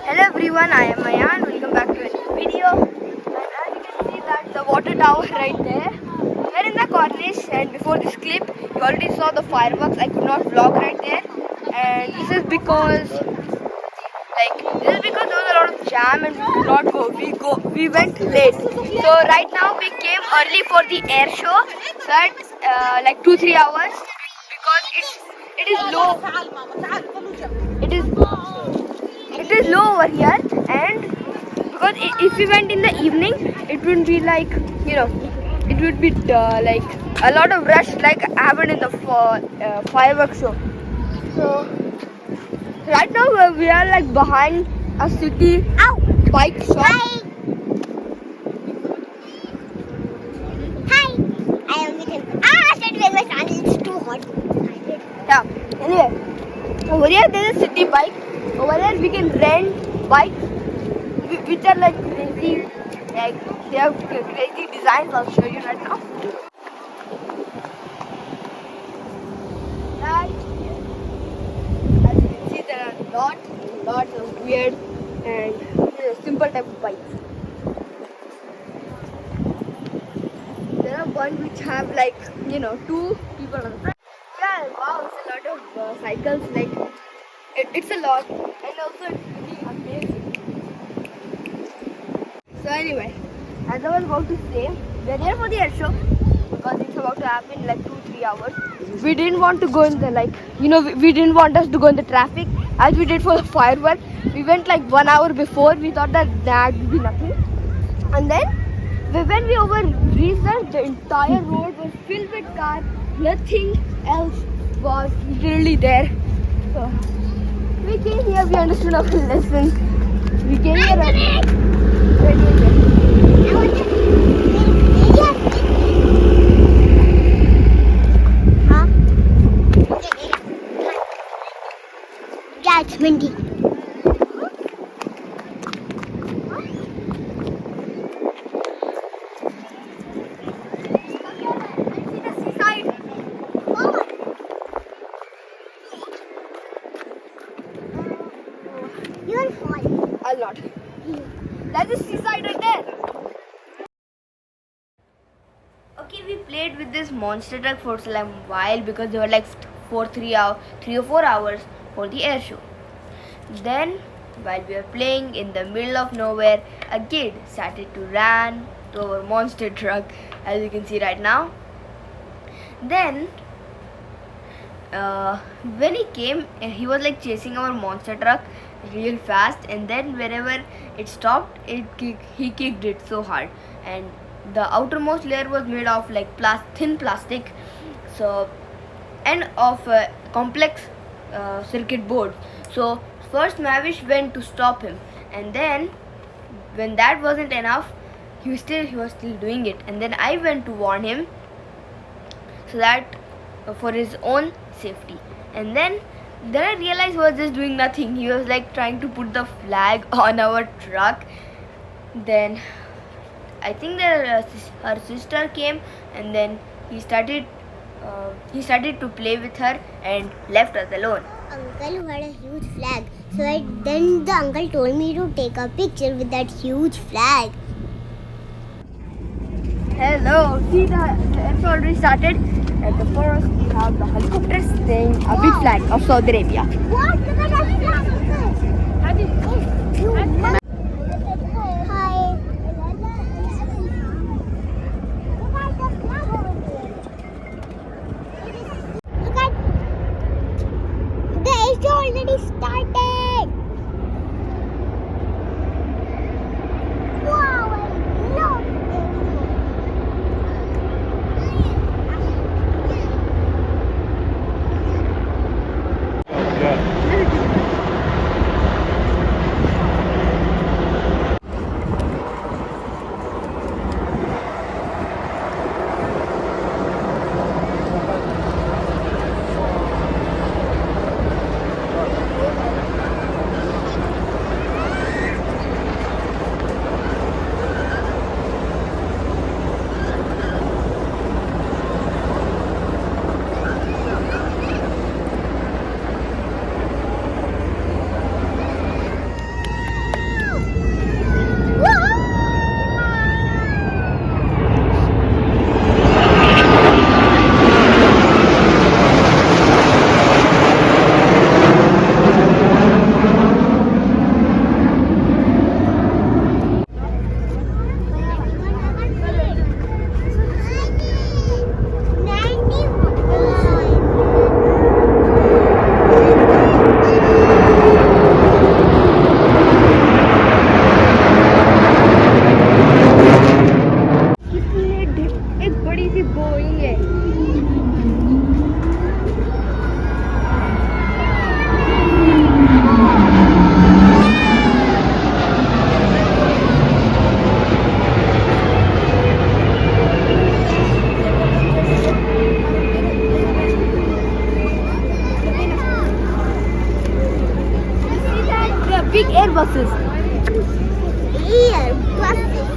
Hello everyone, I am Mayan. Welcome back to a new video. And as you can see that the water tower right there. We're in the Corniche, and before this clip, you already saw the fireworks. I could not vlog right there, and this is because there was a lot of jam and we could not go. We went late. So right now we came early for the air show. So at like 2-3 hours because it is low. It is low over here, and because if we went in the evening, it would be like it would be like a lot of rush like happened in the fireworks show. So right now we are like behind a city bike shop. Hi, I am Nitin. Said when my channel is too hot. Yeah. Anyway, over here there is a city bike. Over there we can rent bikes which are like crazy, like they have crazy designs. I'll show you right now. Right here. As you can see, there are lots of weird and simple type of bikes. There are ones which have like two people on the front. Yeah, wow, it's a lot of cycles. Like it's a lot, and also it's really amazing. So anyway, as I was about to say, we're here for the air show because it's about to happen in like 2-3 hours. We didn't want to go in the we didn't want us to go in the traffic as we did for the firework. We went like 1 hour before. We thought that would be nothing, and then when we reached the entire road was filled with cars. Nothing else was literally there. So we came here. We understood our lesson. We came here. Huh? Yeah, it's windy. You'll fall. I'll not. That's the seaside right there. Okay, we played with this monster truck for a while because they were like 3 or 4 hours for the air show. Then, while we were playing in the middle of nowhere, a kid started to run to our monster truck, as you can see right now. Then, when he came, he was like chasing our monster truck real fast, and then wherever it stopped, he kicked it so hard, and the outermost layer was made of like thin plastic, so and of complex circuit boards. So first Mavish went to stop him, and then when that wasn't enough, he was still doing it, and then I went to warn him so that for his own safety. And then I realized he was just doing nothing. He was like trying to put the flag on our truck. Then I think that her sister came, and then he started to play with her and left us alone. Uncle had a huge flag, so then the uncle told me to take a picture with that huge flag. Hello, see the air show already started. At the first we have the helicopters staying a big flag of Saudi Arabia. What? Look at that flag, uncle. Hi. Look at the air show already started. Wow, I love air show. buses. Here, buses.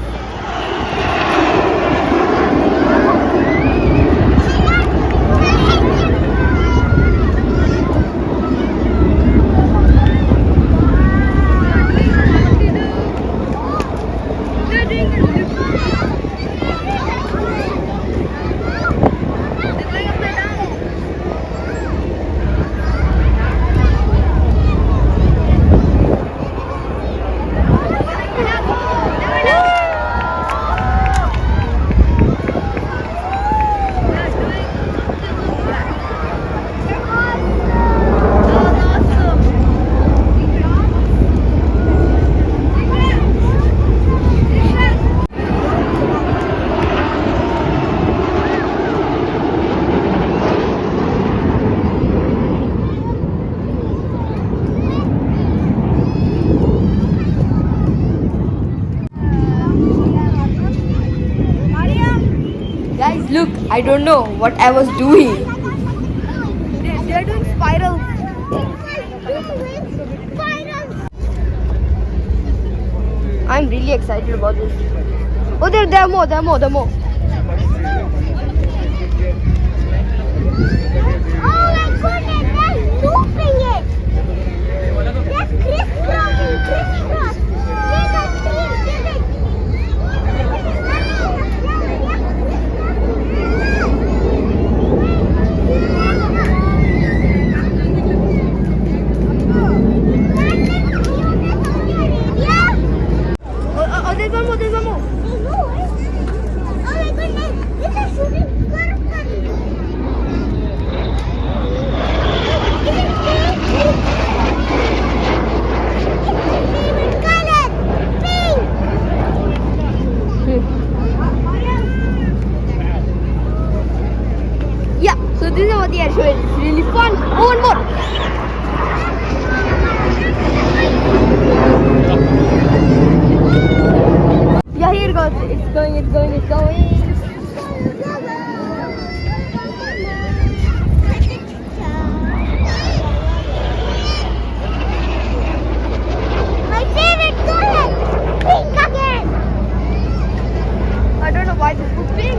Guys, look, I don't know what I was doing. They're doing spirals. I'm really excited about this. Oh, there are more, there are more, there are more. Oh my goodness, they're looping it. They're crisscrossing, crisscross. There's a tree, there's it. Oh, there's one more, there's one more. Oh my goodness, this is shooting purple. Is it pink? It's my favorite color, pink. Yeah, so this is what they are showing. It's really fun. Oh, one more. Yeah, here it goes. It's going, it's going, it's going. My favorite color, pink again. I don't know why this is pink.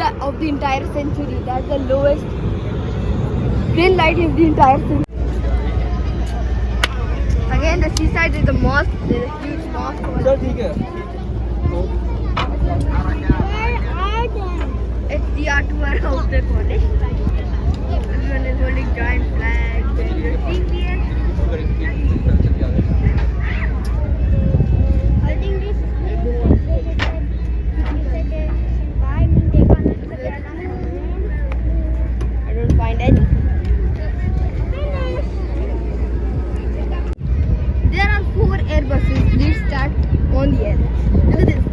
of the entire century. That's the lowest green light of the entire century. Again, the seaside is the mosque. There's a huge mosque. Sir ठीक है Where are they? It's the artwork of the college. Everyone is holding giant flags and you're seeing the end. I think this I don't find any. There are 4 Airbuses lead stacked on the air. Look at this.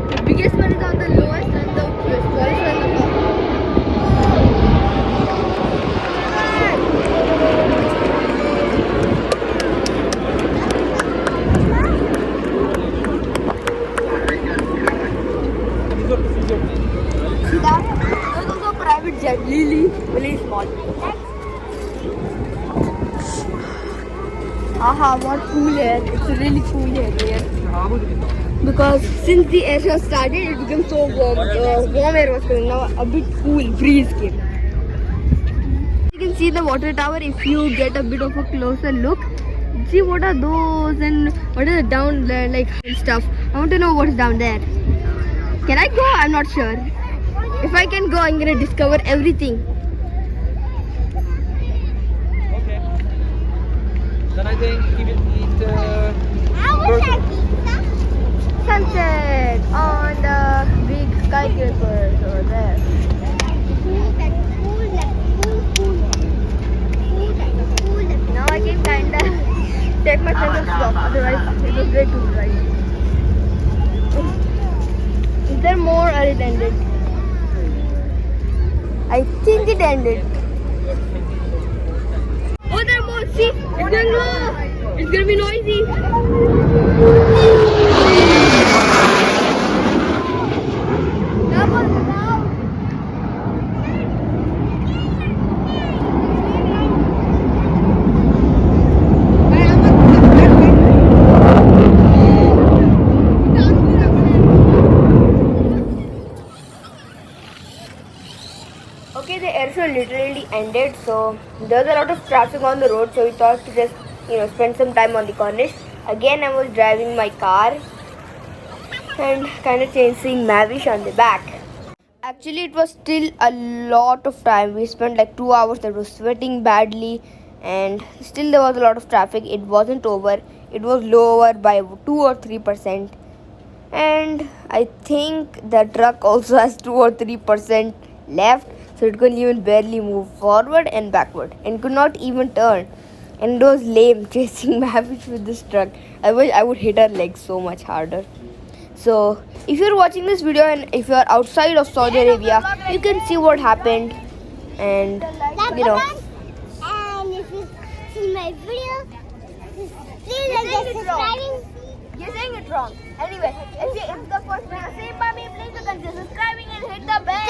The biggest one is on the lowest and the smallest one on the top. See that? There's also a private jet, really small. Aha, what cool air. It's a really cool air here. Because since the air show started, it became so warm. Warm air was coming. Now a bit cool breeze came. You can see the water tower if you get a bit of a closer look. See what are those and what is down there like and stuff. I want to know what's down there. Can I go? I'm not sure. If I can go, I'm gonna discover everything. Okay. Then I think he will eat I wish I pizza. Sunset on the big skyscrapers over there. Now I can kinda take my sense of stop. Otherwise, it was way too bright. Is there more or it ended? I think it ended. Oh, there are more. See, it's going low. It's gonna be noisy. That was loud. Okay, the air show literally ended, so there was a lot of traffic on the road, so we thought to just spend some time on the corniche. Again, I was driving my car and kind of chasing Mavish on the back. Actually, it was still a lot of time. We spent like 2 hours. That was sweating badly, and still there was a lot of traffic. It wasn't over. It was lower by 2 or 3%, and I think the truck also has 2 or 3% left. So it couldn't even barely move forward and backward and could not even turn. And it was lame chasing Mavish with this truck. I wish I would hit her legs so much harder. So if you're watching this video and if you're outside of Saudi Arabia, you can see what happened. And And if you see my video, please like subscribing. You're saying it wrong. Anyway, if the first time you say mommy, please consider subscribing and hit the bell.